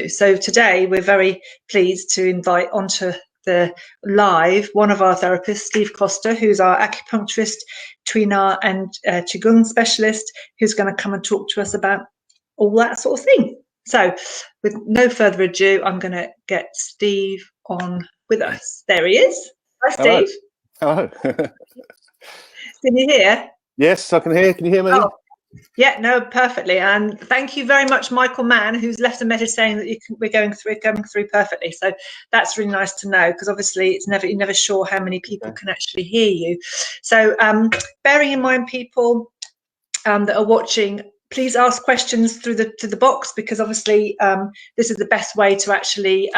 So today we're very pleased to invite onto the live one of our therapists, Steve Costa, who's our acupuncturist, Tuina and Qigong specialist, who's going to come and talk to us about all that sort of thing. So with no further ado, I'm going to get Steve on with us. There he is. Hi, Steve. Hello. Can you hear? Yes, I can hear. Can you hear me? Oh. Yeah, no, perfectly. And thank you very much, Michael Mann, who's left a message saying that we're going through perfectly. So that's really nice to know, because obviously you're never sure how many people can actually hear you. So bearing in mind, people that are watching, please ask questions through the box, because obviously this is the best way to actually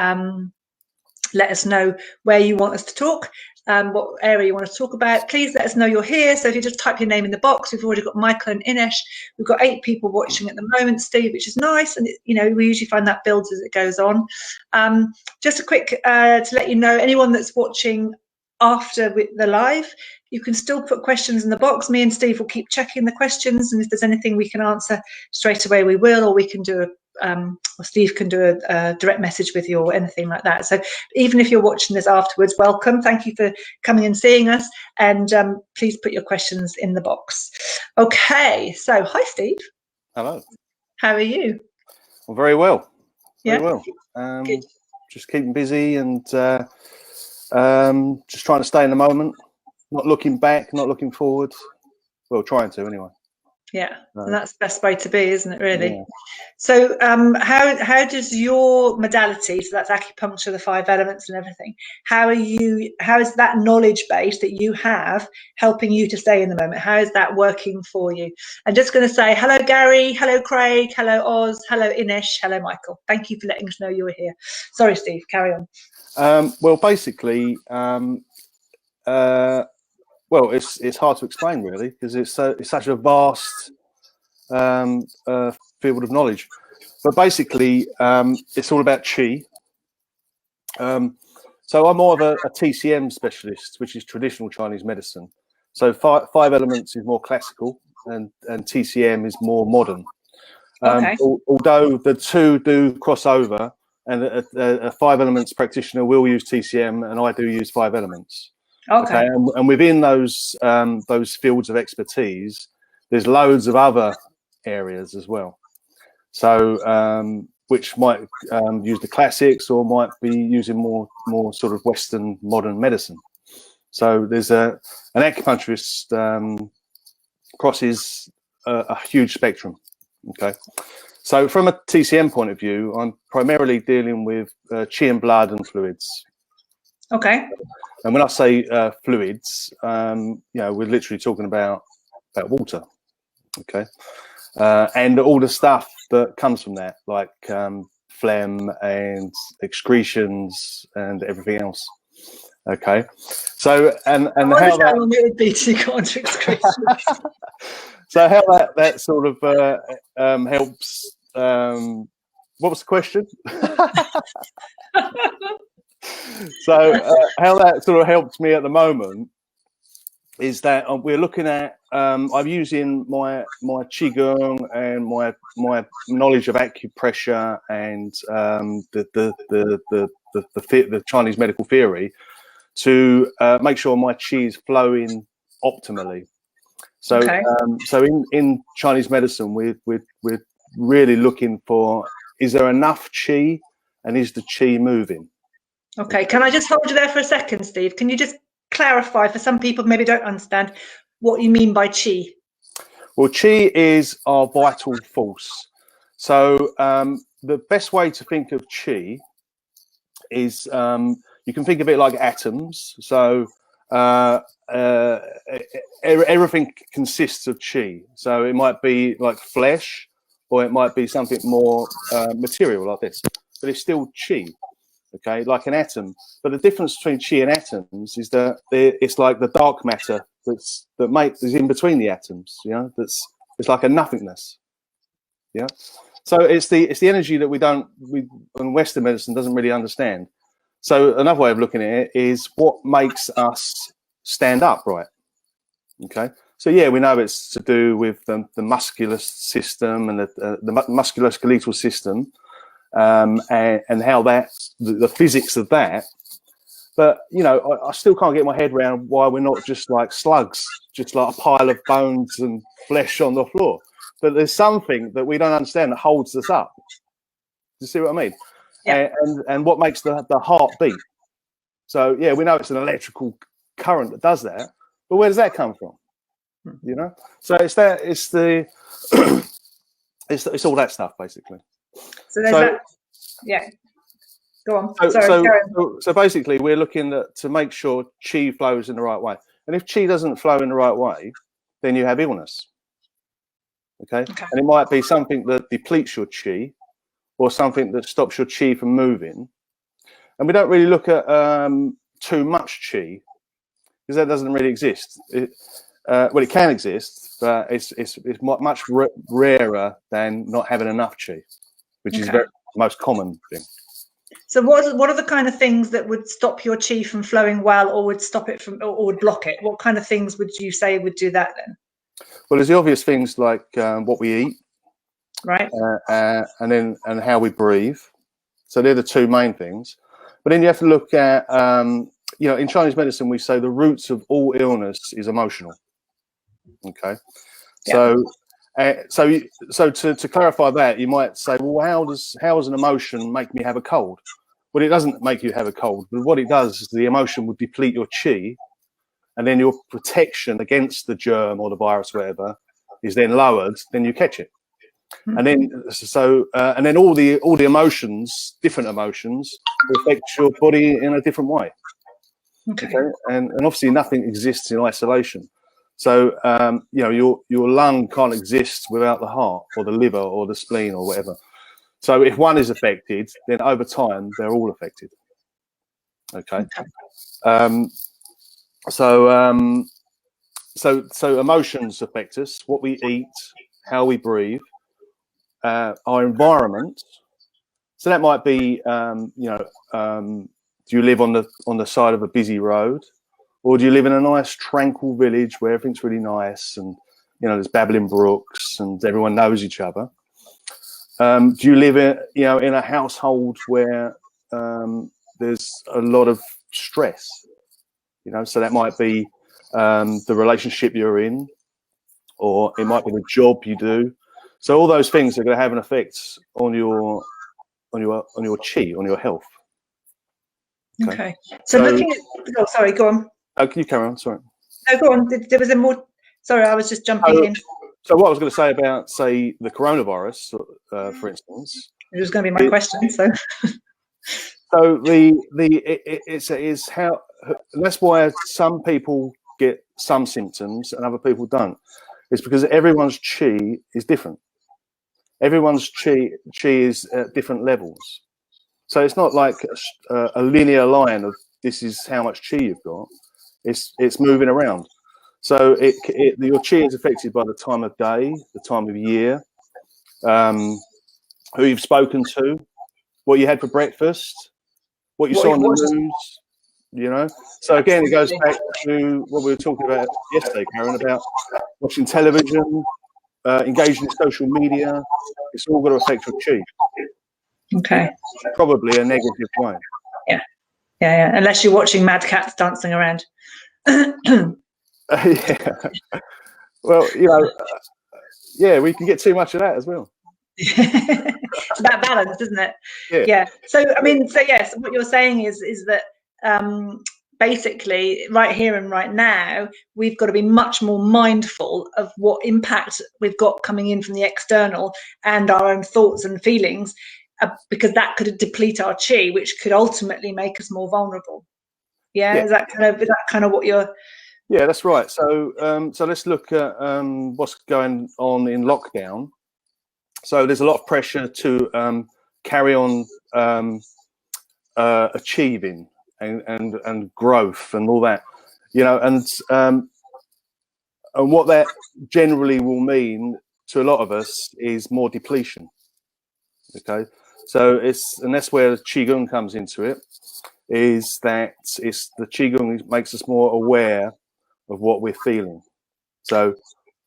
let us know where you want us to talk. What area you want to talk about. Please let us know you're here. So if you just type your name in the box, we've already got Michael and Inesh. We've got 8 people watching at the moment, Steve, which is nice. And we usually find that builds as it goes on. Just a quick to let you know, anyone that's watching after the live, you can still put questions in the box. Me and Steve will keep checking the questions, and if there's anything we can answer straight away, we will, or we can do or Steve can do a direct message with you or anything like that. So even if you're watching this afterwards, welcome. Thank you for coming and seeing us, and please put your questions in the box. Okay, so hi, Steve. Hello. How are you? Well, very well. Very well. Good. Just keeping busy and just trying to stay in the moment, not looking back, not looking forward. Well, trying to anyway. Yeah, and that's the best way to be, isn't it, really? Yeah. So how does your modality, so that's acupuncture, the 5 elements and everything, how is that knowledge base that you have helping you to stay in the moment? How is that working for you? I'm just going to say hello, Gary, hello, Craig, hello, Oz, hello, Inesh, hello, Michael. Thank you for letting us know you were here. Sorry, Steve, carry on. Well, basically, well, it's hard to explain really, because it's such a vast field of knowledge. But basically, it's all about Qi. So I'm more of a TCM specialist, which is traditional Chinese medicine. So 5 elements is more classical, and TCM is more modern. Okay. Although the two do cross over, and a 5 elements practitioner will use TCM, and I do use 5 elements. Okay. And within those fields of expertise, there's loads of other areas as well. So which might use the classics, or might be using more sort of Western modern medicine. So there's an acupuncturist crosses a huge spectrum. Okay. So from a TCM point of view, I'm primarily dealing with Qi and blood and fluids. Okay. And when I say fluids, we're literally talking about water, okay, and all the stuff that comes from that, like phlegm and excretions and everything else. Okay, so and how that long it would be to go into excretions. So how that sort of helps. What was the question? So how that sort of helps me at the moment is that we're looking at I'm using my Qigong and my knowledge of acupressure and the Chinese medical theory to make sure my Qi is flowing optimally. So okay. So in Chinese medicine, we're really looking for, is there enough Qi, and is the Qi moving? Okay, can I just hold you there for a second, Steve? Can you just clarify, for some people maybe don't understand, what you mean by Qi? Well, Qi is our vital force. So the best way to think of Qi is you can think of it like atoms. So everything consists of Qi. So it might be like flesh, or it might be something more material like this, but it's still Qi. Okay, like an atom. But the difference between Qi and atoms is that it's like the dark matter is in between the atoms. It's like a nothingness. Yeah. So it's the energy that we in Western medicine doesn't really understand. So another way of looking at it is what makes us stand upright. Okay. So yeah, we know it's to do with the muscular system and the musculoskeletal system. and how that the physics of that. But you know, I still can't get my head around why we're not just like slugs, just like a pile of bones and flesh on the floor. But there's something that we don't understand that holds us up. Do you see what I mean? Yeah. And what makes the heart beat? So yeah, we know it's an electrical current that does that, but where does that come from? You know, so it's it's all that stuff basically. So there's that. Yeah. Go on. So basically, we're looking to make sure chi flows in the right way. And if chi doesn't flow in the right way, then you have illness. Okay. And it might be something that depletes your chi, or something that stops your chi from moving. And we don't really look at too much chi, because that doesn't really exist. Well, it can exist, but it's much rarer than not having enough chi, which is the most common thing. So what are the kind of things that would stop your chi from flowing well, or would stop it from, or would block it? What kind of things would you say would do that then? Well, there's the obvious things like what we eat, right, and how we breathe. So they're the two main things. But then you have to look at, you know, in Chinese medicine, we say the roots of all illness is emotional. Okay. Yeah. So to clarify that, you might say, well, how does an emotion make me have a cold? Well, it doesn't make you have a cold, but what it does is the emotion will deplete your chi, and then your protection against the germ or the virus, whatever, is then lowered. Then you catch it, and then and then all the emotions, different emotions, affect your body in a different way. Okay, and obviously nothing exists in isolation. So, you know, your lung can't exist without the heart or the liver or the spleen or whatever. So if one is affected, then over time, they're all affected. Okay. So emotions affect us, what we eat, how we breathe, our environment. So that might be, you know, do you live on the side of a busy road? Or do you live in a nice, tranquil village where everything's really nice and, you know, there's babbling brooks and everyone knows each other? Do you live in a household where there's a lot of stress? You know, so that might be the relationship you're in, or it might be the job you do. So all those things are going to have an effect on your chi, on your health. Okay. So looking at, oh, sorry, go on. Oh, can you carry on? Sorry. No, go on. There was a more. Sorry, I was just jumping in. So what I was going to say about, say, the coronavirus, for instance. It was going to be my question. So. So it's how, that's why some people get some symptoms and other people don't. It's because everyone's chi is different. Everyone's chi is at different levels. So it's not like a linear line of this is how much chi you've got. It's moving around. So your chi is affected by the time of day, the time of year, who you've spoken to, what you had for breakfast, what you saw on the news, you know. So again, it goes back to what we were talking about yesterday, Karen, about watching television, engaging in social media. It's all going to affect your chi. Okay. Probably a negative way. Yeah. Unless you're watching mad cats dancing around. Yeah. Well, you know, yeah, we can get too much of that as well. It's about balance, isn't it? Yeah. So I mean, so yes, what you're saying is that basically right here and right now, we've got to be much more mindful of what impact we've got coming in from the external and our own thoughts and feelings, because that could deplete our chi, which could ultimately make us more vulnerable. Yeah. Is that kind of what you're? Yeah, that's right. So let's look at what's going on in lockdown. So there's a lot of pressure to carry on achieving and growth and all that, you know, and what that generally will mean to a lot of us is more depletion. Okay, so that's where the Qigong comes into it. Is that the Qigong makes us more aware of what we're feeling. So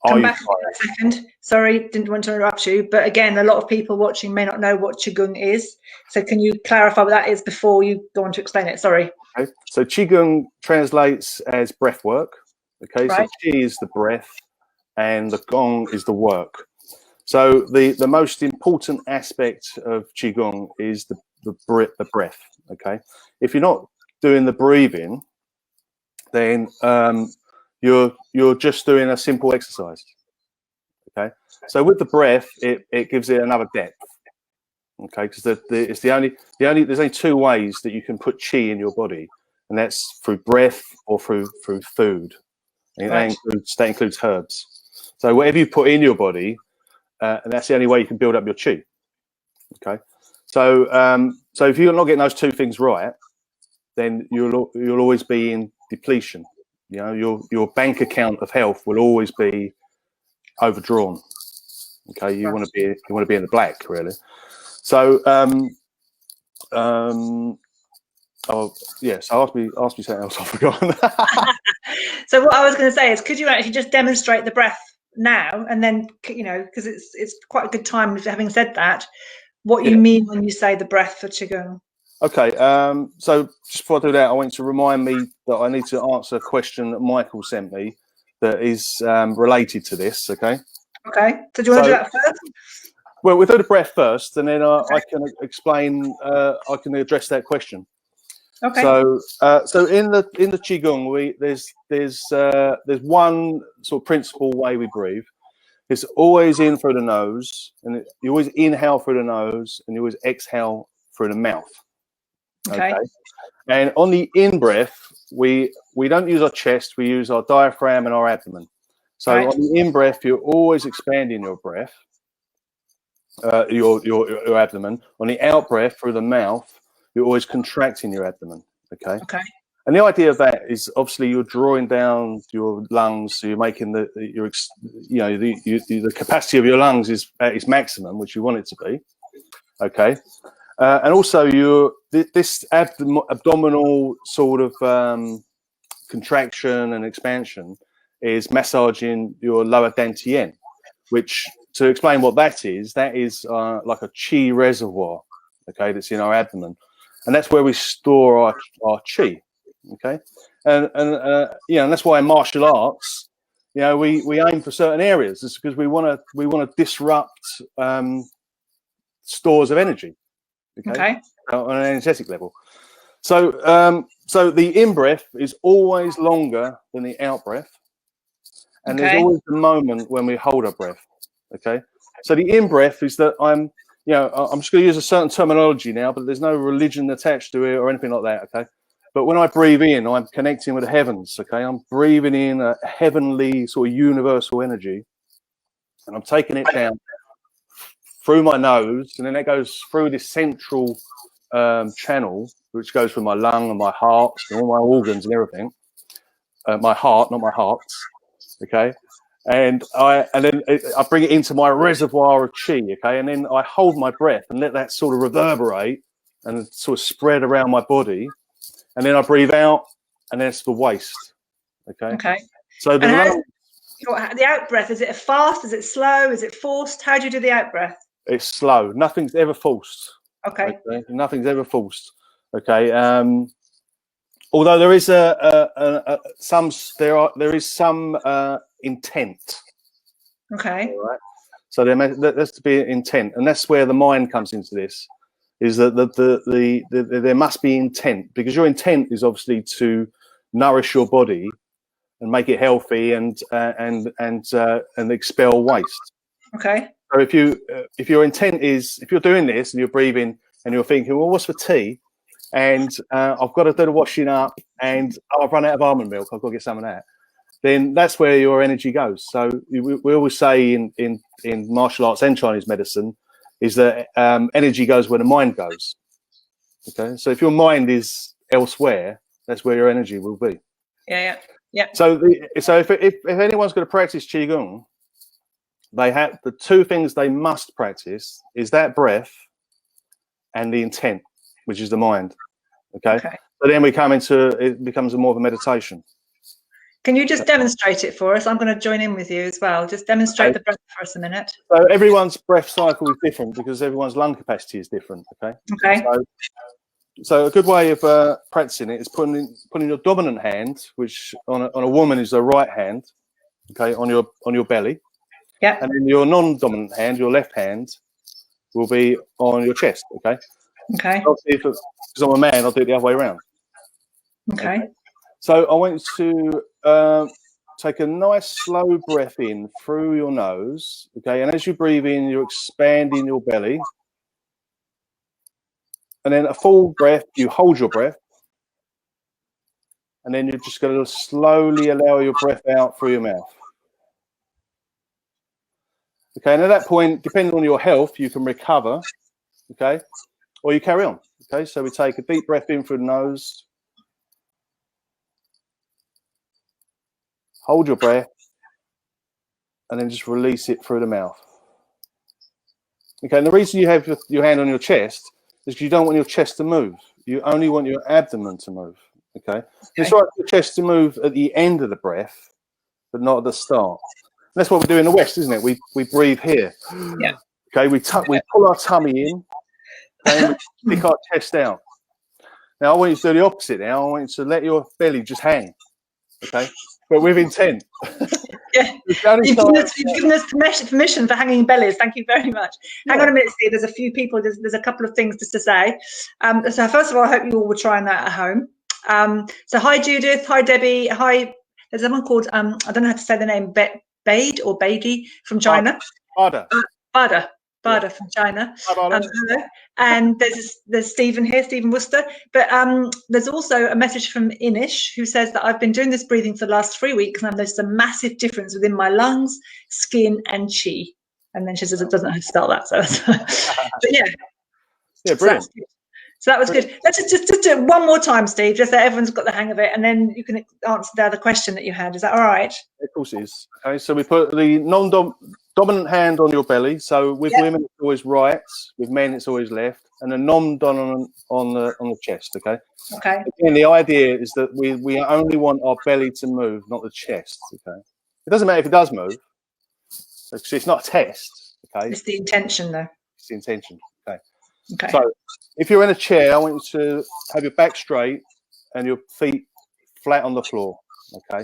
Come back in a second. Sorry, didn't want to interrupt you. But again, a lot of people watching may not know what Qigong is. So can you clarify what that is before you go on to explain it? Sorry. Okay. So Qigong translates as breath work. Okay, right. So Qi is the breath and the Gong is the work. So the most important aspect of Qigong is the breath. Okay, if you're not doing the breathing, then you're just doing a simple exercise. Okay, so with the breath, it gives it another depth. Okay, because there's only two ways that you can put chi in your body, and that's through breath or through food. And that includes herbs. So whatever you put in your body, and that's the only way you can build up your chi. Okay, so so if you're not getting those two things right, then you'll always be in depletion. You know, your bank account of health will always be overdrawn. Okay, you want to be in the black, really. So oh yes, ask me something else. I forgot. So what I was going to say is, could you actually just demonstrate the breath now, and then, you know, because it's quite a good time, having said that, what you mean when you say the breath for Qigong? Okay, so just before I do that, I want you to remind me that I need to answer a question that Michael sent me that is related to this. Okay. Okay. So do you want to do that first? Well, we'll do the breath first, and then I can explain. I can address that question. Okay. So, so in the Qigong, there's one sort of principal way we breathe. It's always in through the nose, and you always inhale through the nose, and you always exhale through the mouth. Okay. And on the in breath, we don't use our chest; we use our diaphragm and our abdomen. So on the in breath, you're always expanding your breath, your abdomen. On the out breath through the mouth, you're always contracting your abdomen. Okay. And the idea of that is obviously you're drawing down your lungs, so you're making the capacity of your lungs is at its maximum, which you want it to be. Okay. And also this abdominal sort of contraction and expansion is massaging your lower dantian, which, to explain what that is like a chi reservoir, okay, that's in our abdomen, and that's where we store our chi, okay, and that's why in martial arts, you know, we aim for certain areas. It's because we want to disrupt stores of energy, okay, on an energetic level. So so the in breath is always longer than the out breath, and there's always a moment when we hold our breath. Okay, so the in breath is that I'm just going to use a certain terminology now, but there's no religion attached to it or anything like that. Okay, but when I breathe in, I'm connecting with the heavens. Okay, I'm breathing in a heavenly sort of universal energy, and I'm taking it down through my nose, and then it goes through this central channel, which goes through my lung and my heart and all my organs and everything. My heart, not my heart. Okay. And then I bring it into my reservoir of chi, okay, and then I hold my breath and let that sort of reverberate and sort of spread around my body, and then I breathe out, and then it's the waste, okay. Okay. So the out breath, is it fast? Is it slow? Is it forced? How do you do the out breath? It's slow. Nothing's ever forced. Okay. Nothing's ever forced. Okay. Although there is some intent. Okay. All right. So there has to be intent, and that's where the mind comes into this. Is that there must be intent, because your intent is obviously to nourish your body and make it healthy and expel waste. Okay. So if your intent is, if you're doing this and you're breathing and you're thinking, well, what's for tea? And I've got to do the washing up, and I've run out of almond milk, I've got to get some of that. Then that's where your energy goes. So we always say in martial arts and Chinese medicine is that energy goes where the mind goes. Okay, so if your mind is elsewhere, that's where your energy will be. Yeah. So if anyone's going to practice Qigong, they have the two things they must practice is that breath and the intent, which is the mind. Okay. So then we come into, it becomes more of a meditation. Can you just demonstrate it for us? I'm going to join in with you as well. Just demonstrate the breath for us a minute. So everyone's breath cycle is different because everyone's lung capacity is different. Okay. Okay. So a good way of practicing it is putting your dominant hand, which on a woman is the right hand, okay, on your belly. Yeah. And then your non-dominant hand, your left hand, will be on your chest. Okay. Okay. Because I'm a man, I'll do it the other way around. Okay. So I want you to take a nice slow breath in through your nose. Okay. And as you breathe in, you're expanding your belly. And then a full breath, you hold your breath. And then you're just going to slowly allow your breath out through your mouth. Okay, and at that point, depending on your health, you can recover, okay, or you carry on. Okay, so we take a deep breath in through the nose. Hold your breath. And then just release it through the mouth. Okay, and the reason you have your hand on your chest is you don't want your chest to move. You only want your abdomen to move. Okay. It's right for your chest to move at the end of the breath, but not at the start. And that's what we do in the West, isn't it? We breathe here. Yeah. Okay. We pull our tummy in, and we stick our chest out. Now I want you to do the opposite. Now I want you to let your belly just hang. Okay, but with intent. Yeah. You've given us permission for hanging bellies. Thank you very much. Yeah. Hang on a minute, Steve. There's a few people. There's a couple of things just to say. So first of all, I hope you all were trying that at home. So hi Judith, hi Debbie, hi. There's someone called I don't know how to say the name. Bade or Beidi from China. Bada from China. And there's Stephen here, Stephen Worcester. But there's also a message from Inish who says that I've been doing this breathing for the last 3 weeks and I've noticed a massive difference within my lungs, skin, and chi. And then she says it doesn't know how to spell that. So, but yeah. Yeah, brilliant. So that was good. Let's just do it one more time, Steve, just so everyone's got the hang of it, and then you can answer the other question that you had. Is that all right? Of course it is. Okay, so we put the non-dominant hand on your belly. So with women, it's always right. With men, it's always left. And the non-dominant on the chest, okay? Okay. Again, the idea is that we only want our belly to move, not the chest, okay? It doesn't matter if it does move. It's not a test, okay? It's the intention, though. It's the intention, okay? Okay. So if you're in a chair, I want you to have your back straight and your feet flat on the floor. Okay.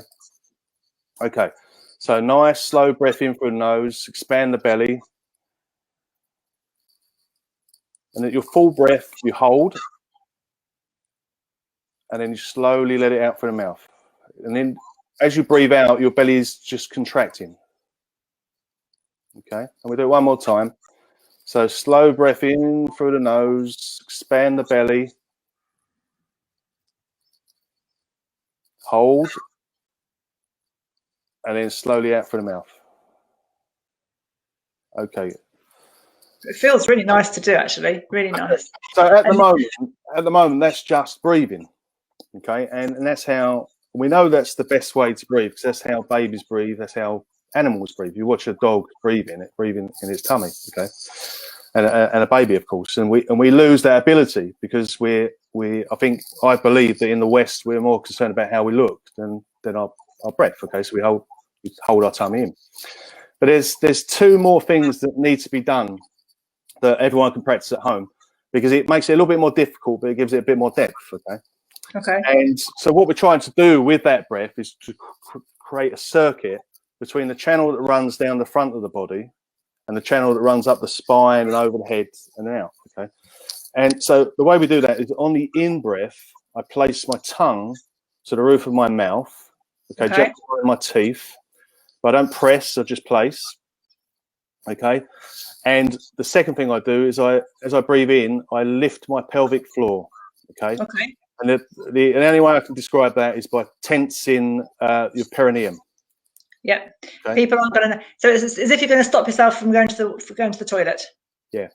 Okay. So nice, slow breath in through the nose, expand the belly. And at your full breath, you hold. And then you slowly let it out through the mouth. And then as you breathe out, your belly is just contracting. Okay. And we'll do it one more time. So slow breath in through the nose, expand the belly, hold, and then slowly out through the mouth. Okay. It feels really nice to do, actually. Really nice. So at the moment, that's just breathing. Okay, and that's how we know that's the best way to breathe because that's how babies breathe. That's how animals breathe. You watch a dog breathing in its tummy. Okay. And a baby, of course, and we lose that ability because I believe that in the West we're more concerned about how we look than our breath. Okay, so we hold our tummy in. But there's two more things that need to be done that everyone can practice at home because it makes it a little bit more difficult, but it gives it a bit more depth. Okay. Okay. And so what we're trying to do with that breath is to create a circuit between the channel that runs down the front of the body and the channel that runs up the spine and over the head and out, okay? And so the way we do that is on the in-breath, I place my tongue to the roof of my mouth, okay. Just my teeth, but I don't press, I just place, okay? And the second thing I do is as I breathe in, I lift my pelvic floor, okay? Okay. And the only way I can describe that is by tensing your perineum. Yeah, okay. People aren't going to. So it's as if you're going to stop yourself from going to the toilet. Yeah,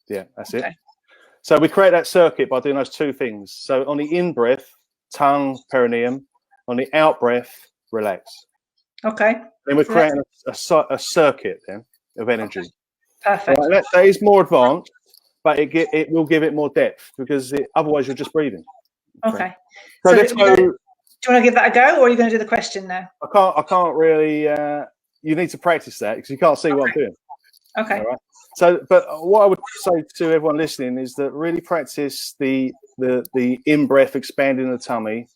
that's it. So we create that circuit by doing those two things. So on the in breath, tongue, perineum. On the out breath, relax. Okay. Then we're creating a circuit then of energy. Okay. Perfect. Right, that is more advanced, but it will give it more depth because otherwise you're just breathing. Okay. So let's go Do you want to give that a go, or are you going to do the question now? I can't really. You need to practice that because you can't see what I'm doing. Okay. All right. So, but what I would say to everyone listening is that really practice the in breath expanding the tummy,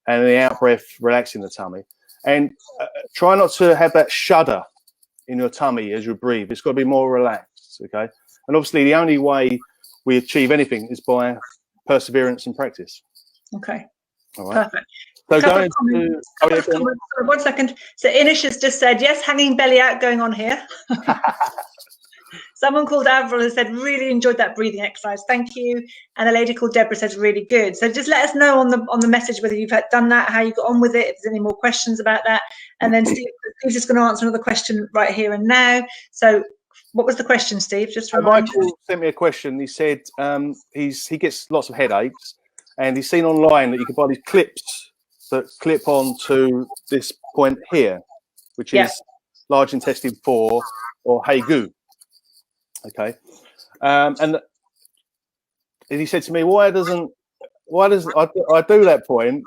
and the out breath relaxing the tummy, and try not to have that shudder in your tummy as you breathe. It's got to be more relaxed. Okay. And obviously, the only way we achieve anything is by perseverance and practice. Okay. All right. Perfect. So Couple of comments. 1 second. So Inish has just said, yes, hanging belly out going on here. Someone called Avril has said, really enjoyed that breathing exercise. Thank you. And a lady called Deborah says, really good. So just let us know on the message whether you've done that, how you got on with it, if there's any more questions about that. And then Steve's just going to answer another question right here and now. So what was the question, Steve? Just remind Michael sent me a question. He said he gets lots of headaches, and he's seen online that you can buy these clips that clip on to this point here, which is large intestine 4 or Haegu. Okay, and he said to me, why does I do that point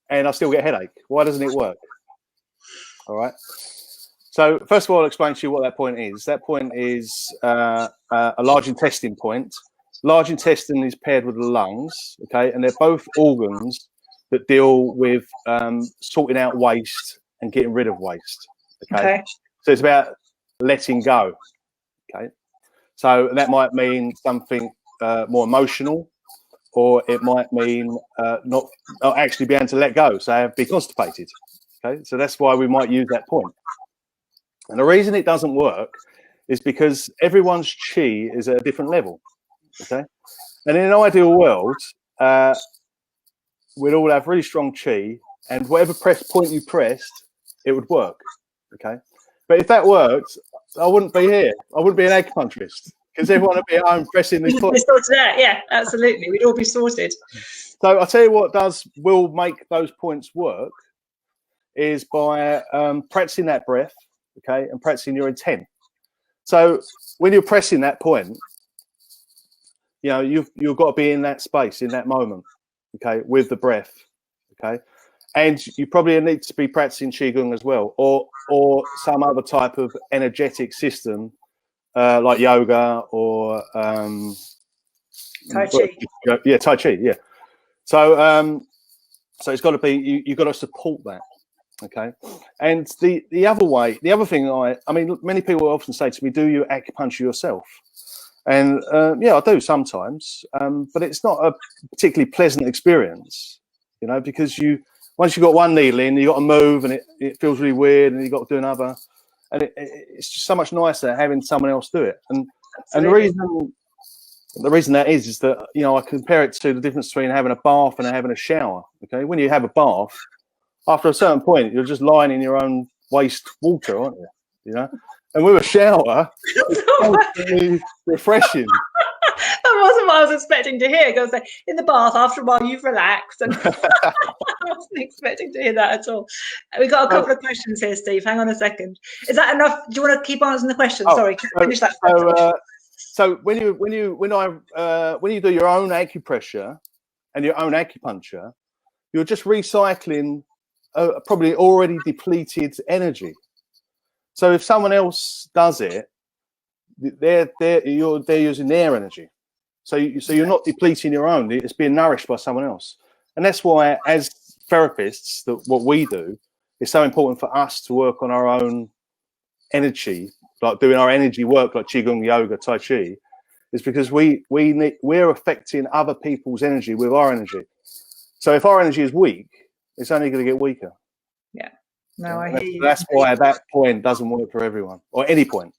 and I still get a headache? Why doesn't it work? All right. So first of all, I'll explain to you what that point is. That point is a large intestine point. Large intestine is paired with the lungs. Okay, and they're both organs that deal with sorting out waste and getting rid of waste. Okay. So it's about letting go. Okay. So that might mean something more emotional, or it might mean not actually being able to let go, so be constipated. Okay, so that's why we might use that point. And the reason it doesn't work is because everyone's chi is at a different level. Okay, and in an ideal world, we'd all have really strong chi, and whatever point you pressed, it would work. Okay, but if that worked, I wouldn't be here. I wouldn't be an acupuncturist because everyone would be at home pressing these points. Yeah, absolutely. We'd all be sorted. So I'll tell you what will make those points work is by practicing that breath, okay, and practicing your intent. So when you're pressing that point, you know, you've got to be in that space, in that moment, okay, with the breath, okay. And you probably need to be practicing Qigong as well, or some other type of energetic system, like yoga or Tai Chi. Yeah, Tai Chi. Yeah. So so it's got to be you've got to support that, okay. And the other thing I mean, many people often say to me, "Do you acupuncture yourself?" And yeah, I do sometimes, but it's not a particularly pleasant experience, you know, because once you've got one needle in, you got to move, and it feels really weird, and you got to do another, and it's just so much nicer having someone else do it. And the reason that is that, you know, I compare it to the difference between having a bath and having a shower. Okay, when you have a bath, after a certain point, you're just lying in your own waste water, aren't you? You know, and with a shower, it's constantly refreshing. That wasn't what I was expecting to hear. Because in the bath, after a while, you've relaxed, and I wasn't expecting to hear that at all. We've got a couple of questions here, Steve. Hang on a second. Is that enough? Do you want to keep answering the question? Sorry, finish that. So when you do your own acupressure and your own acupuncture, you're just recycling probably already depleted energy. So if someone else does it, they're using their energy. So you're not depleting your own. It's being nourished by someone else. And that's why, as therapists, what we do is so important for us to work on our own energy, like doing our energy work, like Qigong, yoga, Tai Chi, is because we're affecting other people's energy with our energy. So if our energy is weak, it's only going to get weaker. Yeah. No, I hear you. That's why that point doesn't work for everyone, or any point.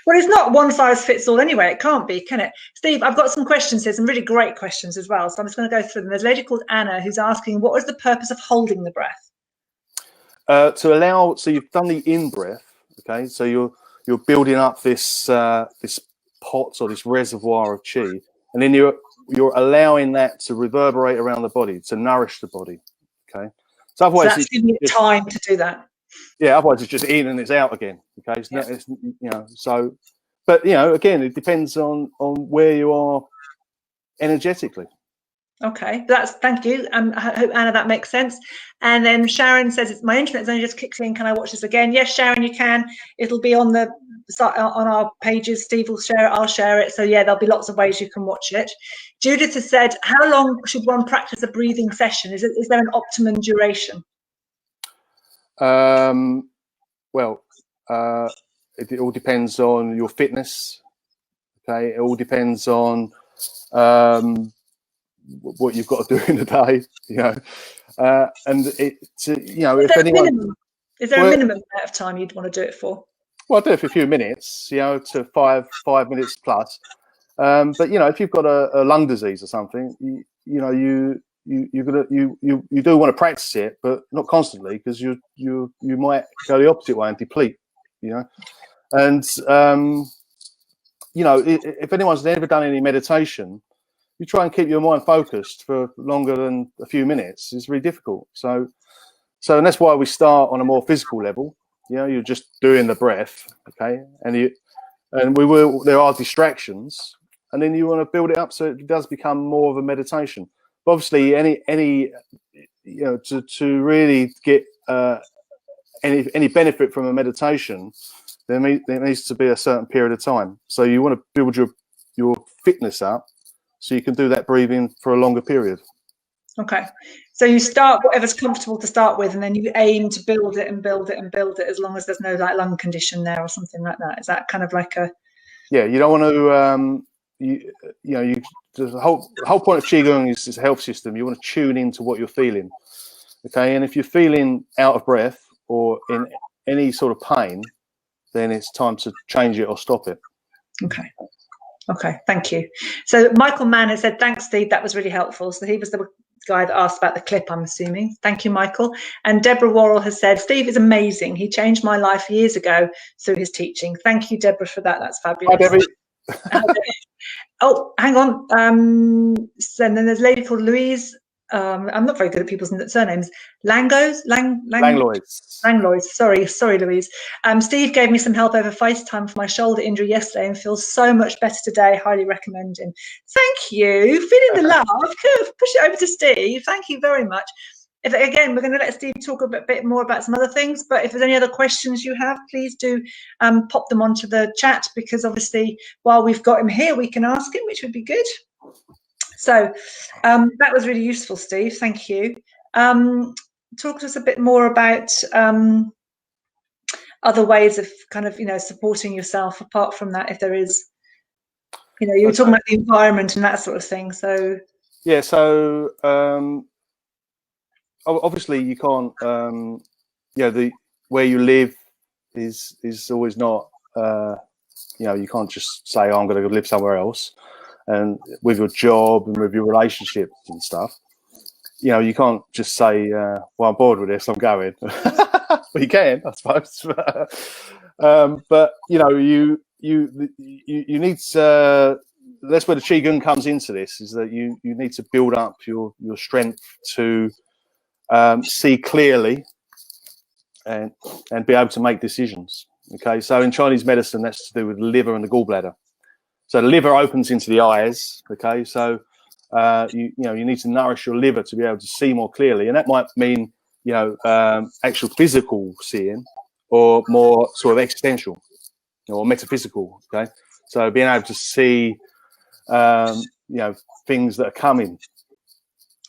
Well, it's not one size fits all anyway. It can't be, can it? Steve, I've got some questions here, some really great questions as well. So I'm just going to go through them. There's a lady called Anna who's asking, what was the purpose of holding the breath? To allow, so you've done the in breath, okay? So you're building up this this pot or this reservoir of chi, and then you're allowing that to reverberate around the body, to nourish the body, okay? So otherwise, so that's giving it time to do that. Yeah, otherwise it's just in and it's out again. Okay, it's you know. So, but you know, again, it depends on where you are energetically. Okay, thank you. I hope, Anna, that makes sense. And then Sharon says, my internet's only just kicked in. Can I watch this again? Yes, Sharon, you can. It'll be on our pages. Steve will share it. I'll share it. So yeah, there'll be lots of ways you can watch it. Judith has said, how long should one practice a breathing session? Is there an optimum duration? Well, it all depends on your fitness. Okay, it all depends on what you've got to do in the day, you know, and you know, if anyone, is there a minimum amount of time you'd want to do it for? Well, I'll do it for a few minutes, you know, to 5 minutes plus. But you know, if you've got a lung disease or something, you know, you do want to practice it, but not constantly, because you might go the opposite way and deplete, you know. And you know, if anyone's never done any meditation, you try and keep your mind focused for longer than a few minutes. It's really difficult. So and that's why we start on a more physical level. You know, you're just doing the breath, okay, and there are distractions, and then you want to build it up so it does become more of a meditation. But obviously, any you know, to really get any benefit from a meditation, there needs to be a certain period of time. So you want to build your fitness up so you can do that breathing for a longer period. Okay, so you start whatever's comfortable to start with, and then you aim to build it and build it and build it, as long as there's no like lung condition there or something like that. Is that kind of like a? Yeah, you don't want to. The whole point of Qigong is a health system. You want to tune into what you're feeling, okay? And if you're feeling out of breath or in any sort of pain, then it's time to change it or stop it. Okay. Okay, thank you. So Michael Mann has said, thanks, Steve. That was really helpful. So he was the guy that asked about the clip, I'm assuming. Thank you, Michael. And Deborah Worrell has said, Steve is amazing. He changed my life years ago through his teaching. Thank you, Deborah, for that. That's fabulous. Hi, Debbie. Oh, hang on. So then there's a lady called Louise. I'm not very good at people's surnames. Langlois. Sorry, Louise. Steve gave me some help over FaceTime for my shoulder injury yesterday and feels so much better today. Highly recommend him. Thank you. Feeling the love. Push it over to Steve. Thank you very much. Again, we're going to let Steve talk a bit more about some other things, but if there's any other questions you have, please do pop them onto the chat, because obviously while we've got him here, we can ask him, which would be good. So that was really useful, Steve. Thank you. Talk to us a bit more about other ways of kind of, you know, supporting yourself apart from that, if there is, you know, you were talking about the environment and that sort of thing. So yeah, so obviously you can't, you know, where you live is always not, you know, you can't just say, oh, I'm going to go live somewhere else. And with your job and with your relationships and stuff, you know, you can't just say, well, I'm bored with this, I'm going. Well, you can, I suppose. But you know, you need to, that's where the Qigong comes into this, is that you need to build up your strength to see clearly and be able to make decisions. Okay, so in Chinese medicine, that's to do with the liver and the gallbladder. So the liver opens into the eyes. Okay, so you need to nourish your liver to be able to see more clearly, and that might mean, you know, actual physical seeing, or more sort of existential or metaphysical. Okay, so being able to see, you know, things that are coming.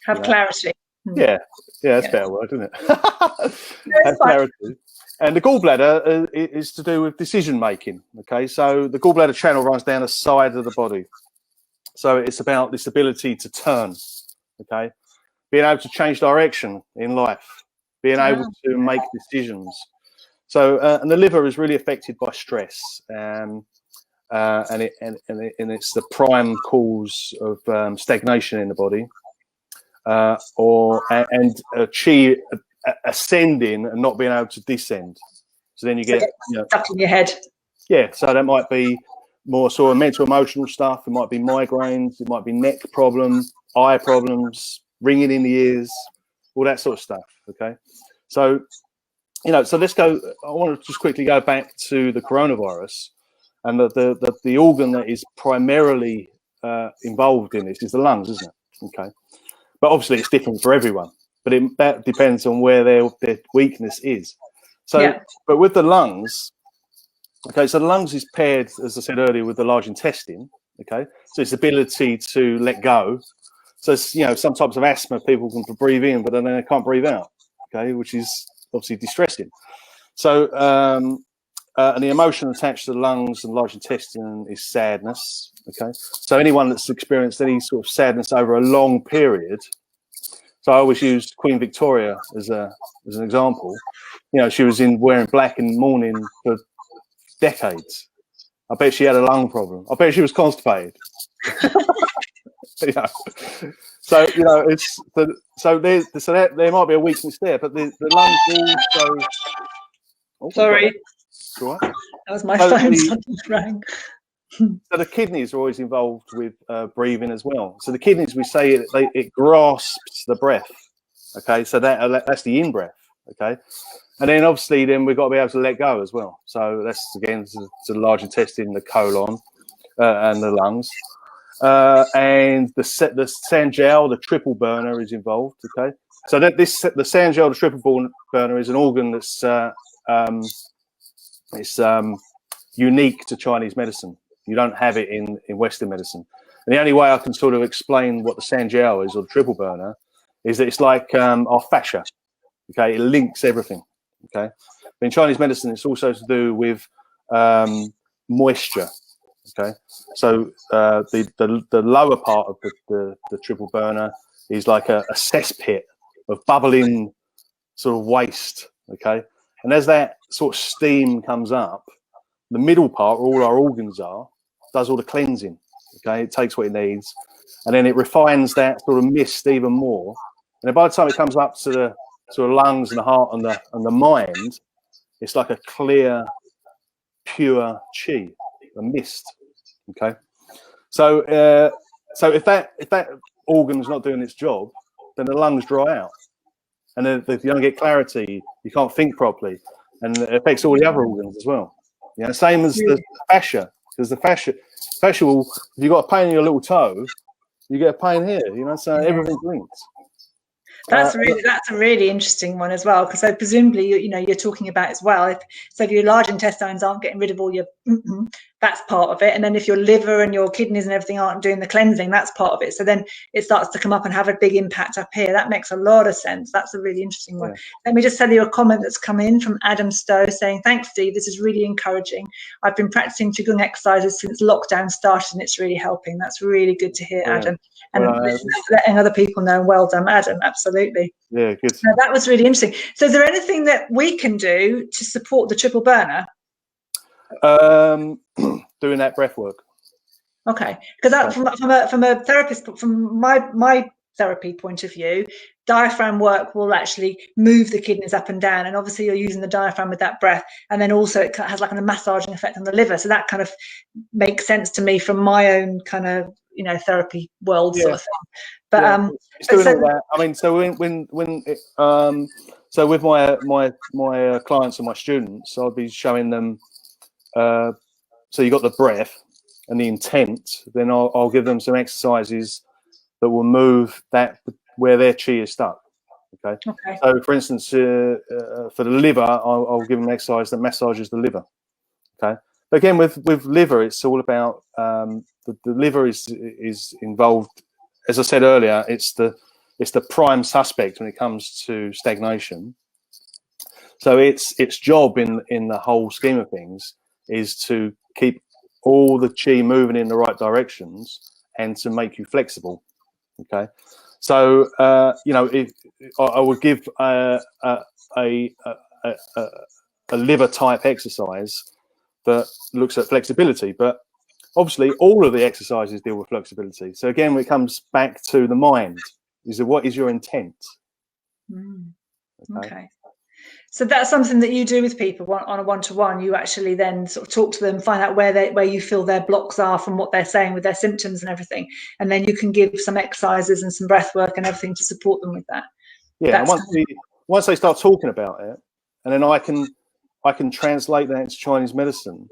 Have clarity. Yeah, that's a better word, isn't it? Have clarity. And the gallbladder is to do with decision making. Okay, so the gallbladder channel runs down the side of the body. So it's about this ability to turn. Okay, being able to change direction in life, being able to make decisions. So and the liver is really affected by stress, and it's the prime cause of stagnation in the body, and chi ascending and not being able to descend. So then you get stuck in your head. Yeah, so that might be more sort of mental, emotional stuff. It might be migraines. It might be neck problems, eye problems, ringing in the ears, all that sort of stuff. Okay, so you know, so let's go. I want to just quickly go back to the coronavirus, and the organ that is primarily involved in this is the lungs, isn't it? Okay, but obviously it's different for everyone. But that depends on where their weakness is. So, but with the lungs, okay, so the lungs is paired, as I said earlier, with the large intestine. Okay, so its ability to let go. So, you know, some types of asthma, people can breathe in, but then they can't breathe out. Okay, which is obviously distressing. So, and the emotion attached to the lungs and large intestine is sadness. Okay, so anyone that's experienced any sort of sadness over a long period. So I always use Queen Victoria as an example. You know, she was wearing black in mourning for decades. I bet she had a lung problem. I bet she was constipated. Yeah. So you know, there might be a weakness there, but the lungs also. Oh, sorry, right. that was my phone. Something rang. So the kidneys are always involved with breathing as well. So the kidneys, we say it grasps the breath. Okay, so that's the in breath. Okay, and then obviously we've got to be able to let go as well. So that's again to the large intestine, the colon, and the lungs, and the Sanjiao, the triple burner, is involved. Okay, so the Sanjiao, the triple burner, is an organ that's unique to Chinese medicine. You don't have it in Western medicine. And the only way I can sort of explain what the Sanjiao is, or the triple burner, is that it's like our fascia. Okay, it links everything. Okay, but in Chinese medicine, it's also to do with moisture. Okay, so the lower part of the triple burner is like a cesspit of bubbling sort of waste. Okay, and as that sort of steam comes up, the middle part, where all our organs are, does all the cleansing. Okay, it takes what it needs, and then it refines that sort of mist even more. And then by the time it comes up to the sort of lungs and the heart and the mind, it's like a clear, pure chi, a mist. Okay, so if that organ's not doing its job, then the lungs dry out, and then if you don't get clarity, you can't think properly, and it affects all the other organs as well. Yeah, same as the fascia, because the fascia will, if you've got a pain in your little toe, you get a pain here, you know, so everything's linked. That's a really interesting one as well, because so presumably you're talking about as well, if your large intestines aren't getting rid of all your that's part of it, and then if your liver and your kidneys and everything aren't doing the cleansing, that's part of it. So then it starts to come up and have a big impact up here. That makes a lot of sense. That's a really interesting one. Let me just tell you a comment that's come in from Adam Stowe saying, "Thanks, Steve. This is really encouraging. I've been practicing Qigong exercises since lockdown started, and it's really helping." That's really good to hear, Adam. And letting other people know. Well done, Adam. Absolutely. Yeah, good. So that was really interesting. So is there anything that we can do to support the triple burner? Doing that breath work. Okay, because from a therapist, from my therapy point of view, diaphragm work will actually move the kidneys up and down, and obviously you're using the diaphragm with that breath, and then also it has like a massaging effect on the liver. So that kind of makes sense to me from my own kind of therapy world sort of thing. But it's doing all that. I mean, so so with my clients and my students, I'll be showing them. So you got the breath and the intent. Then I'll give them some exercises that will move that where their chi is stuck. Okay. So, for instance, for the liver, I'll give them an exercise that massages the liver. Okay. But again, with liver, it's all about the liver is involved. As I said earlier, it's the prime suspect when it comes to stagnation. So its job in the whole scheme of things is to keep all the chi moving in the right directions and to make you flexible. Okay, so if I would give a liver type exercise that looks at flexibility, but obviously all of the exercises deal with flexibility. So again, it comes back to the mind. What is your intent? Okay. So that's something that you do with people on a one-to-one. You actually then sort of talk to them, find out where you feel their blocks are from what they're saying with their symptoms and everything, and then you can give some exercises and some breath work and everything to support them with that. Yeah, and once they start talking about it, and then I can translate that into Chinese medicine,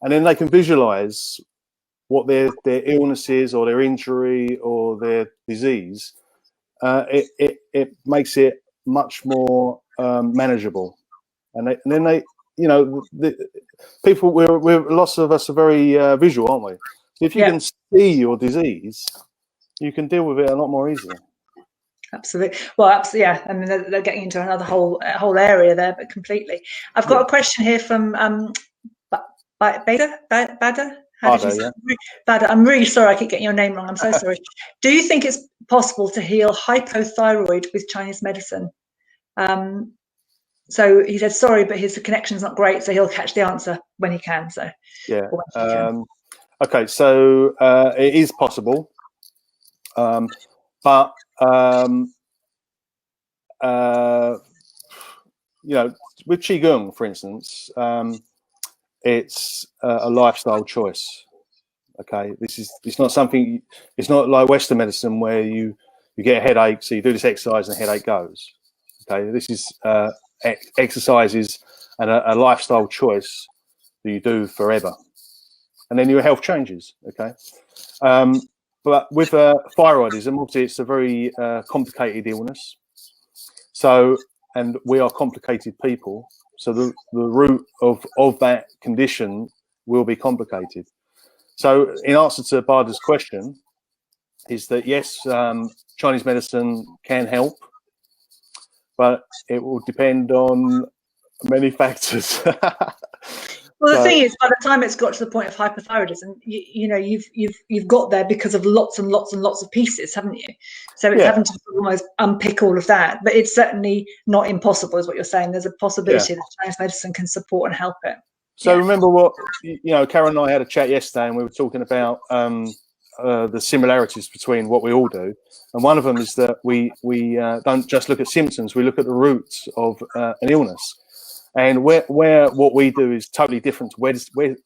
and then they can visualize what their illness is, or their injury, or their disease, it makes it much more manageable. And then they, you know, people, lots of us are very visual, aren't we? So if you can see your disease, you can deal with it a lot more easily. Absolutely. Well, absolutely. Yeah. I mean, they're getting into another whole area there, but completely. I've got a question here from Bada. Bada. I'm really sorry. I keep getting your name wrong. I'm so sorry. Do you think it's possible to heal hypothyroid with Chinese medicine? So he said sorry, but his connection's not great, so he'll catch the answer when he can. So yeah. Okay. So it is possible, but you know, with Qigong, for instance, it's a lifestyle choice. Okay, it's not something. It's not like Western medicine where you get a headache, so you do this exercise and the headache goes. Okay, this is exercises and a lifestyle choice that you do forever, and then your health changes. Okay, but with thyroidism, obviously, it's a very complicated illness. So, and we are complicated people. So the root of that condition will be complicated. So in answer to Bada's question, is that yes, Chinese medicine can help, but it will depend on many factors. Well, the thing is, by the time it's got to the point of hypothyroidism, you know, you've got there because of lots and lots and lots of pieces, haven't you? So it's having to almost unpick all of that. But it's certainly not impossible, is what you're saying. There's a possibility that Chinese medicine can support and help it. So remember what, you know, Karen and I had a chat yesterday, and we were talking about the similarities between what we all do. And one of them is that we don't just look at symptoms, we look at the roots of an illness. And where what we do is totally different to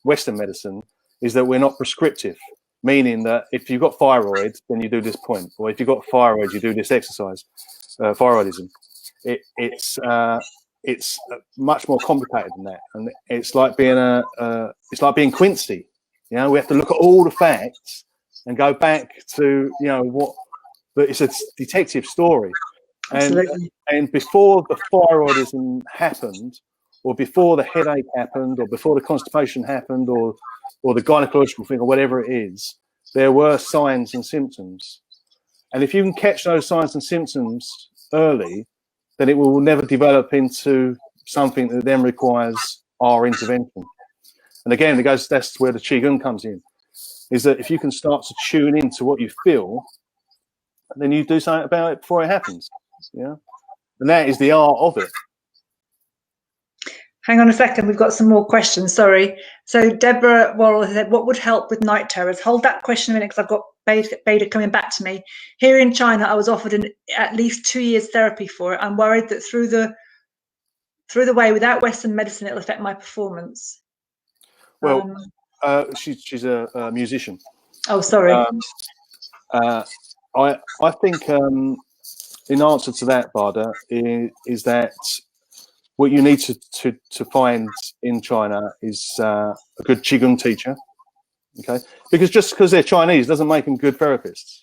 Western medicine, is that we're not prescriptive, meaning that if you've got thyroid, then you do this point, or if you've got thyroid, you do this exercise. Thyroidism, it's much more complicated than that, and it's like being Quincy. You know, we have to look at all the facts and go back to, you know, but it's a detective story. And before the thyroidism happened, or before the headache happened, or before the constipation happened, or the gynecological thing, or whatever it is, there were signs and symptoms. And if you can catch those signs and symptoms early, then it will never develop into something that then requires our intervention. And again, that's where the Qigong comes in, is that if you can start to tune into what you feel, then you do something about it before it happens. Yeah, and that is the art of it. Hang on a second, we've got some more questions, sorry. So Deborah Worrell said, what would help with night terrors? Hold that question a minute, because I've got Beda coming back to me. Here in China, I was offered at least 2 years therapy for it. I'm worried that through the way, without Western medicine, it'll affect my performance. Well, she's a musician. Oh, sorry. I think in answer to that, Bada, is that what you need to find in China is a good Qigong teacher, okay? Because they're Chinese doesn't make them good therapists,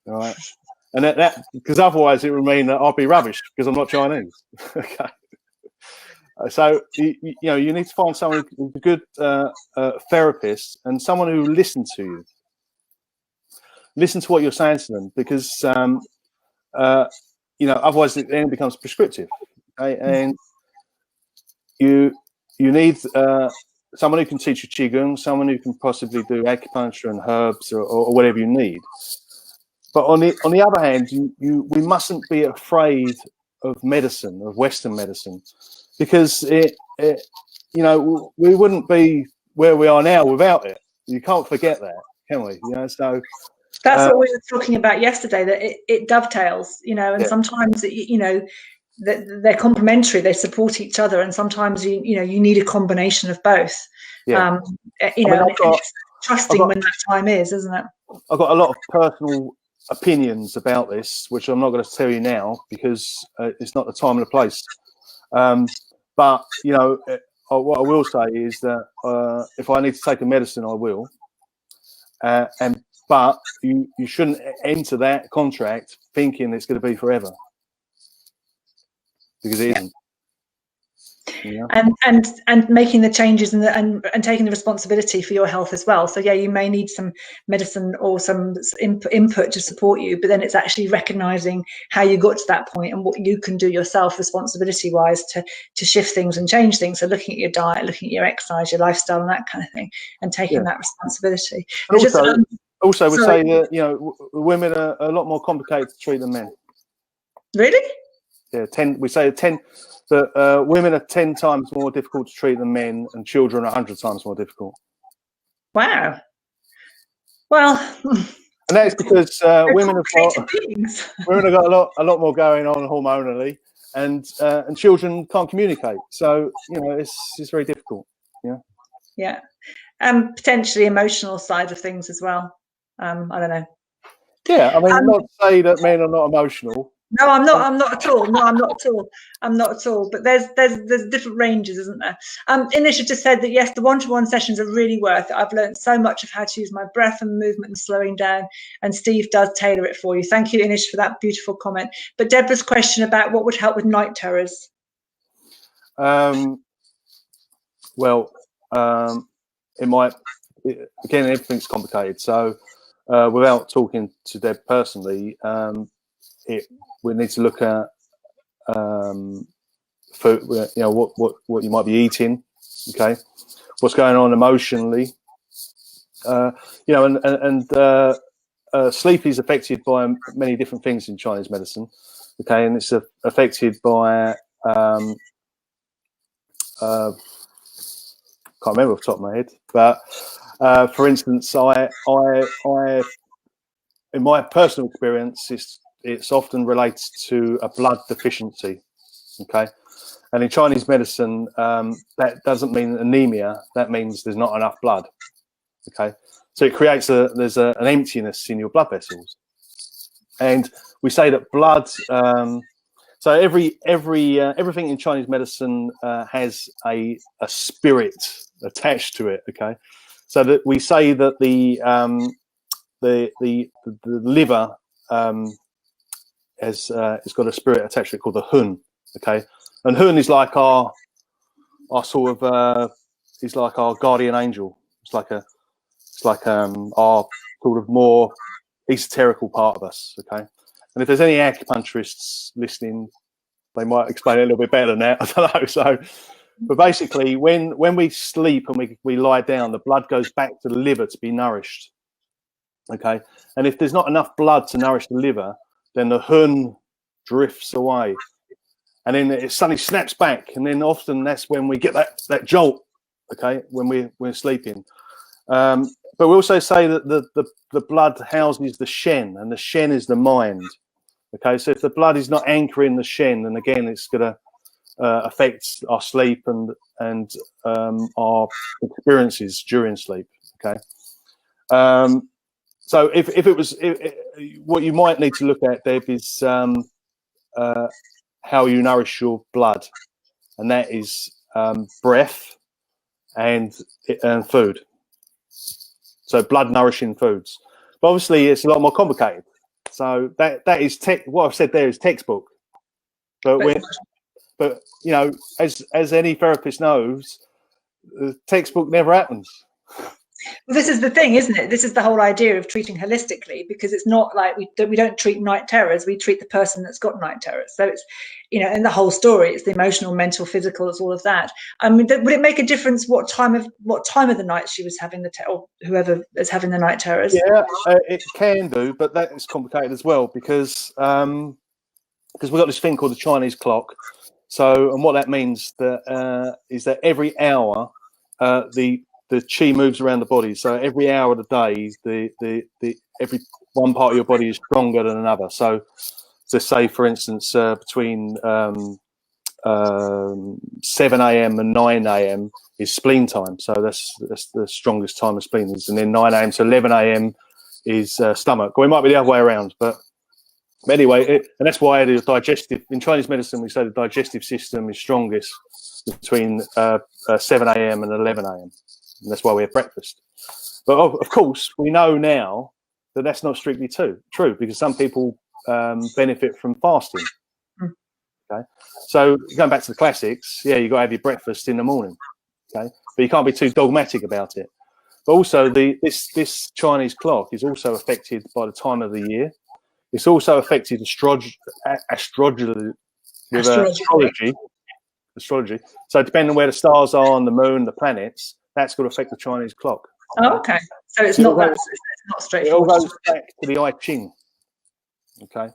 all right? And that because otherwise it would mean that I'll be rubbish because I'm not Chinese, okay? So you know, you need to find someone who's a good therapist, and someone who listens to you. Listen to what you're saying to them, because you know, otherwise it then becomes prescriptive, okay? And you need someone who can teach you Qigong, someone who can possibly do acupuncture and herbs, or whatever you need. But on the other hand, we mustn't be afraid of medicine, of Western medicine, because you know, we wouldn't be where we are now without it. You can't forget that, can we? You know, so that's what we were talking about yesterday, that it dovetails, you know, and sometimes you know, they're complementary, they support each other, and sometimes you need a combination of both. You know, it's trusting when that time is, isn't it? I've got a lot of personal opinions about this, which I'm not going to tell you now because it's not the time and the place. But you know, what I will say is that if I need to take a medicine, I will. but you shouldn't enter that contract thinking it's going to be forever, because it isn't. Yeah. And making the changes and taking the responsibility for your health as well. So yeah, you may need some medicine or some input to support you, but then it's actually recognizing how you got to that point and what you can do yourself responsibility wise to shift things and change things. So looking at your diet, looking at your exercise, your lifestyle and that kind of thing, and taking that responsibility. And also we say that, you know, women are a lot more complicated to treat than men. Really? Yeah, we say that women are 10 times more difficult to treat than men, and children are 100 times more difficult. Wow. Well, and that's because women have got a lot more going on hormonally, and children can't communicate. So, you know, it's very difficult. Yeah. Yeah. Potentially emotional side of things as well. I don't know. Yeah, I mean, not to say that men are not emotional. No, I'm not at all. No, I'm not at all. But there's different ranges, isn't there? Inish just said that yes, the one-to-one sessions are really worth it. I've learned so much of how to use my breath and movement and slowing down, and Steve does tailor it for you. Thank you, Inish, for that beautiful comment. But Deborah's question about what would help with night terrors. It might, again, everything's complicated. So without talking to Deb personally, we need to look at food, you know, what you might be eating, okay, what's going on emotionally, you know, and sleep is affected by many different things in Chinese medicine, okay, and it's affected by can't remember off the top of my head, but for instance, I in my personal experience, it's often related to a blood deficiency, okay? And in Chinese medicine, that doesn't mean anemia. That means there's not enough blood, okay? So it creates there's an emptiness in your blood vessels. And we say that blood, so everything in Chinese medicine has a spirit attached to it, okay? So that we say that the liver it's got a spirit attached to it called the hun, okay, and hun is like our sort of is like our guardian angel. It's like our sort of more esoterical part of us, okay. And if there's any acupuncturists listening, they might explain it a little bit better than that. I don't know. So, but basically, when we sleep and we lie down, the blood goes back to the liver to be nourished, okay. And if there's not enough blood to nourish the liver, then the hun drifts away, and then it suddenly snaps back, and then often that's when we get that jolt, okay, when we're sleeping. But we also say that the blood houses the shen, and the shen is the mind, okay. So if the blood is not anchoring the shen, then again it's going to affect our sleep and our experiences during sleep, okay. So if it was what you might need to look at, Deb, is how you nourish your blood, and that is breath and food. So blood nourishing foods. But obviously, it's a lot more complicated. So that is what I've said there is textbook. But you know, as any therapist knows, the textbook never happens. Well, this is the thing, isn't it? This is the whole idea of treating holistically, because it's not like we don't treat night terrors. We treat the person that's got night terrors. So it's, you know, in the whole story, it's the emotional, mental, physical. It's all of that. I mean, would it make a difference what time of the night she was having or whoever is having the night terrors? Yeah, it can do, but that is complicated as well because we've got this thing called the Chinese clock. So, and what that means is that every hour the chi moves around the body. So every hour of the day, the every one part of your body is stronger than another. So to say, for instance, between 7 a.m. and 9 a.m. is spleen time. So that's the strongest time of spleen is, and then 9 a.m. to 11 a.m. is stomach. Or it might be the other way around, but anyway, and that's why the digestive in Chinese medicine we say the digestive system is strongest between 7 a.m. and 11 a.m. And that's why we have breakfast. But of course, we know now that that's not strictly true because some people benefit from fasting. Okay, so going back to the classics, yeah, you got to have your breakfast in the morning. Okay, but you can't be too dogmatic about it. But also, this Chinese clock is also affected by the time of the year. It's also affected astrology. So depending on where the stars are on the moon, the planets, that's going to affect the Chinese clock. Oh, okay. So it's not that. It's not straightforward. It all goes back to the I Ching. Okay.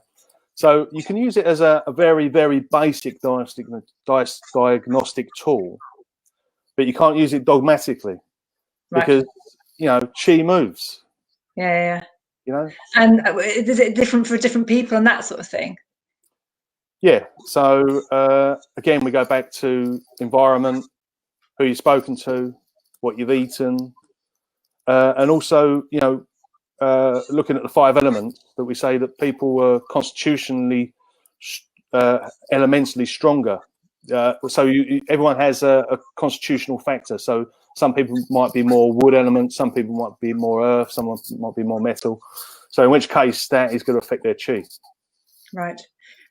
So you can use it as a very, very basic diagnostic tool, but you can't use it dogmatically because, you know, Qi moves. Yeah. You know? And is it different for different people and that sort of thing? Yeah. So, again, we go back to environment, who you've spoken to, what you've eaten, and also, you know, looking at the 5 elements that we say that people were constitutionally, elementally stronger. So everyone has a constitutional factor. So some people might be more wood element, some people might be more earth, someone might be more metal. So in which case that is going to affect their chi. Right.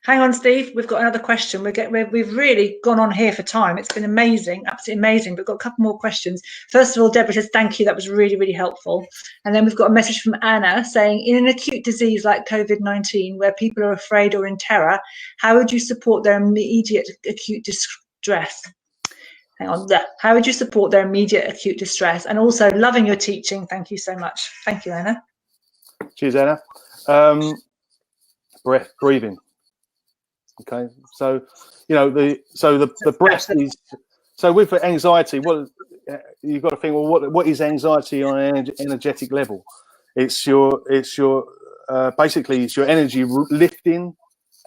Hang on, Steve. We've got another question. We've really gone on here for time. It's been amazing, absolutely amazing. We've got a couple more questions. First of all, Deborah says, thank you. That was really, really helpful. And then we've got a message from Anna saying, in an acute disease like COVID-19, where people are afraid or in terror, how would you support their immediate acute distress? Hang on. How would you support their immediate acute distress? And also loving your teaching. Thank you so much. Thank you, Anna. Cheers, Anna. Breathing. Okay, so you know the breath is so with anxiety. What you've got to think. Well, what is anxiety on an energetic level? It's your basically it's your energy lifting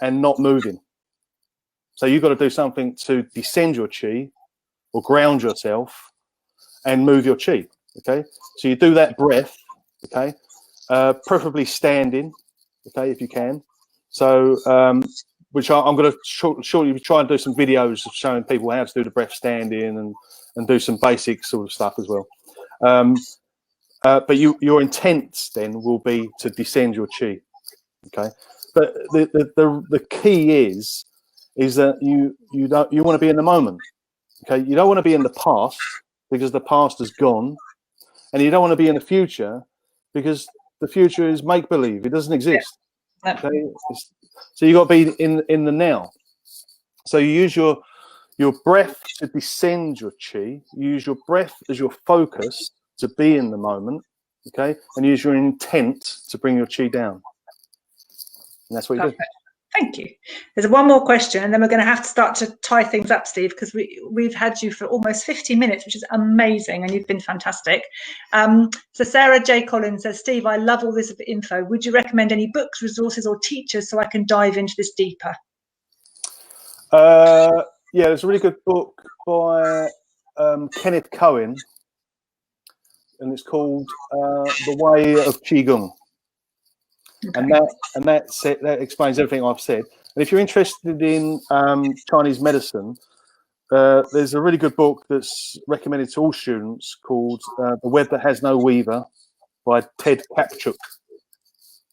and not moving. So you've got to do something to descend your chi or ground yourself and move your chi. Okay, so you do that breath. Okay, preferably standing. Okay, if you can. So. Which I'm going to shortly try and do some videos of showing people how to do the breath standing and do some basic sort of stuff as well. But your intent then will be to descend your chi. Okay. But the key is that you want to be in the moment. Okay. You don't want to be in the past because the past has gone, and you don't want to be in the future because the future is make believe. It doesn't exist. Okay. So you got to be in the now. So you use your breath to descend your chi. You use your breath as your focus to be in the moment. Okay, and use your intent to bring your chi down. And that's what you do. Thank you. There's one more question, and then we're going to have to start to tie things up, Steve, because we've had you for almost 50 minutes, which is amazing, and you've been fantastic. So Sarah J. Collins says, Steve, I love all this info. Would you recommend any books, resources, or teachers so I can dive into this deeper? Yeah, there's a really good book by Kenneth Cohen, and it's called The Way of Qigong. Okay. And that explains everything I've said. And if you're interested in Chinese medicine, there's a really good book that's recommended to all students called The Web That Has No Weaver by Ted Kapchuk.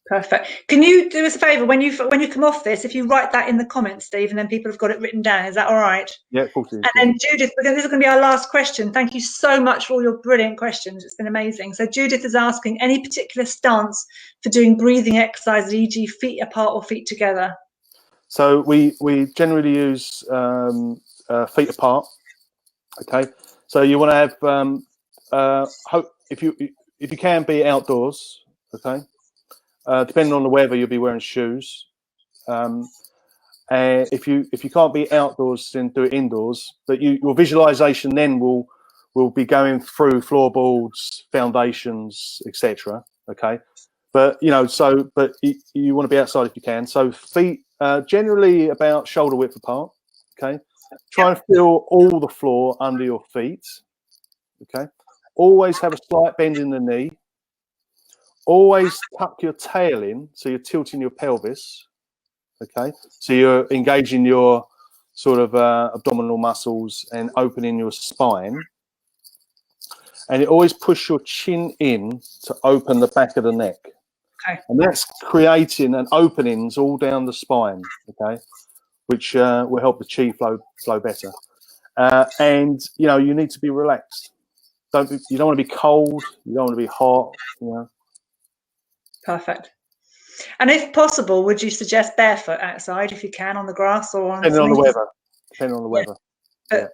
Perfect. Can you do us a favour when you come off this, if you write that in the comments, Steve, and then people have got it written down? Is that all right? Yeah, of course it is. And then Judith, this is going to be our last question. Thank you so much for all your brilliant questions. It's been amazing. So Judith is asking, any particular stance for doing breathing exercises, e.g. feet apart or feet together? So we generally use feet apart. Okay. So you want to have if you can be outdoors. Okay. Depending on the weather, you'll be wearing shoes. And if you can't be outdoors, then do it indoors. But your visualization then will be going through floorboards, foundations, etc. Okay, but you want to be outside if you can. So feet generally about shoulder width apart. Okay, try and feel all the floor under your feet. Okay, always have a slight bend in the knee. Always tuck your tail in, so you're tilting your pelvis. Okay, so you're engaging your sort of abdominal muscles and opening your spine. and you always push your chin in to open the back of the neck. Okay. And that's creating an openings all down the spine, okay, which will help the chi flow better. And you need to be relaxed. You don't want to be cold. You don't want to be hot. Perfect. And if possible, would you suggest barefoot outside if you can, on the grass or on? Depending on the weather. Depending on the weather. Yeah.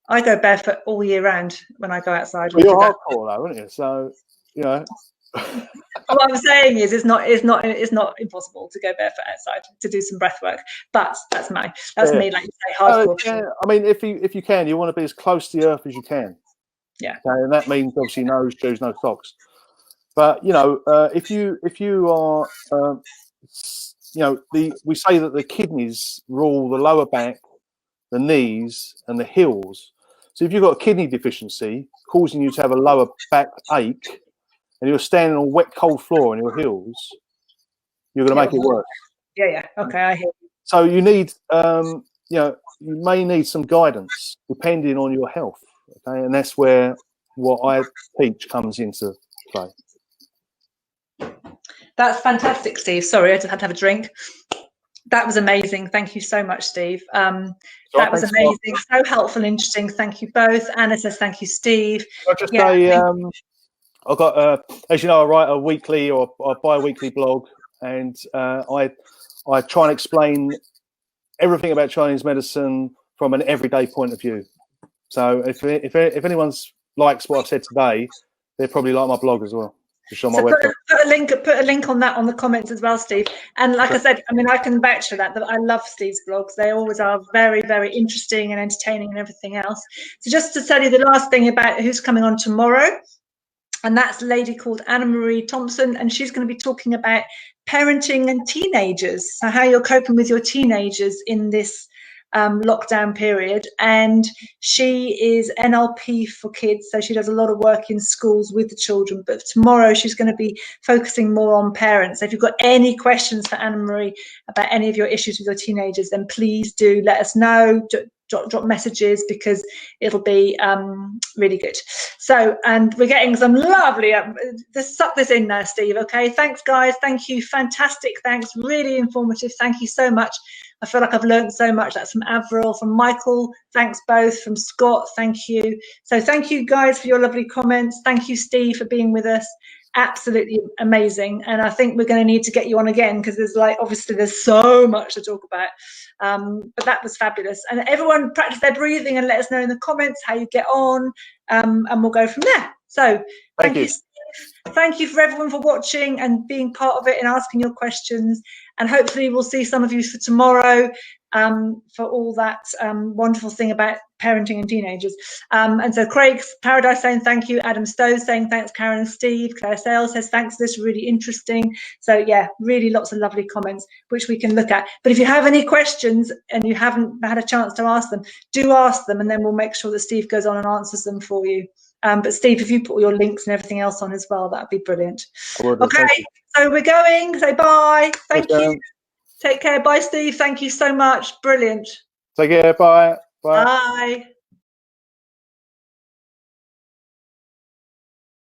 I go barefoot all year round when I go outside. Well, you're hardcore though, aren't you? So What I'm saying is, it's not impossible to go barefoot outside to do some breath work. But that's me, like you say, hardcore. Yeah, I mean, if you can, you want to be as close to the earth as you can. Yeah. Okay, and that means obviously no shoes, no socks. But if you are, we say that the kidneys rule the lower back, the knees, and the heels. So if you've got a kidney deficiency causing you to have a lower back ache, and you're standing on wet, cold floor on your heels, you're going to make it worse. Yeah. Okay, I hear you. So you need, you may need some guidance depending on your health. Okay, and that's where what I teach comes into play. That's fantastic, Steve. Sorry, I just had to have a drink. That was amazing. Thank you so much, Steve. That was amazing. So helpful and interesting. Thank you both. Anna says thank you, Steve. I'll just say, I've got, as you know, I write a weekly or bi-weekly blog, and I try and explain everything about Chinese medicine from an everyday point of view. So if anyone's likes what I've said today, they probably like my blog as well. Just on my website. Put a link on that on the comments as well, Steve. And like I said, I mean, I can vouch for that I love Steve's blogs. They always are very, very interesting and entertaining and everything else. So just to tell you the last thing about who's coming on tomorrow, and that's a lady called Anna Marie Thompson, and she's going to be talking about parenting and teenagers, so how you're coping with your teenagers in this lockdown period. And she is NLP for kids, so she does a lot of work in schools with the children, but tomorrow she's going to be focusing more on parents. So if you've got any questions for Anna Marie about any of your issues with your teenagers, then please do let us know. Drop messages, because it'll be really good. So, and we're getting some lovely, just suck this in now, Steve. Okay, thanks guys, thank you, fantastic, thanks, really informative, thank you so much. I feel like I've learned so much. That's from Avril, from Michael, thanks both, from Scott, thank you. So thank you guys for your lovely comments. Thank you, Steve, for being with us. Absolutely amazing. And I think we're going to need to get you on again, because obviously there's so much to talk about. But that was fabulous. And everyone practice their breathing and let us know in the comments how you get on, and we'll go from there. So thank you, Steve. Thank you for everyone for watching and being part of it and asking your questions. And hopefully we'll see some of you for tomorrow, for all that wonderful thing about parenting and teenagers. And so Craig's Paradise saying thank you. Adam Stowe saying thanks, Karen and Steve. Claire Sale says thanks, this is really interesting. So yeah, really lots of lovely comments which we can look at. But if you have any questions and you haven't had a chance to ask them, do ask them, and then we'll make sure that Steve goes on and answers them for you. But Steve, if you put all your links and everything else on as well, that'd be brilliant. Okay, so we're going. Say bye. Thank you. Take care. Bye, Steve. Thank you so much. Brilliant. Take care. Bye. Bye.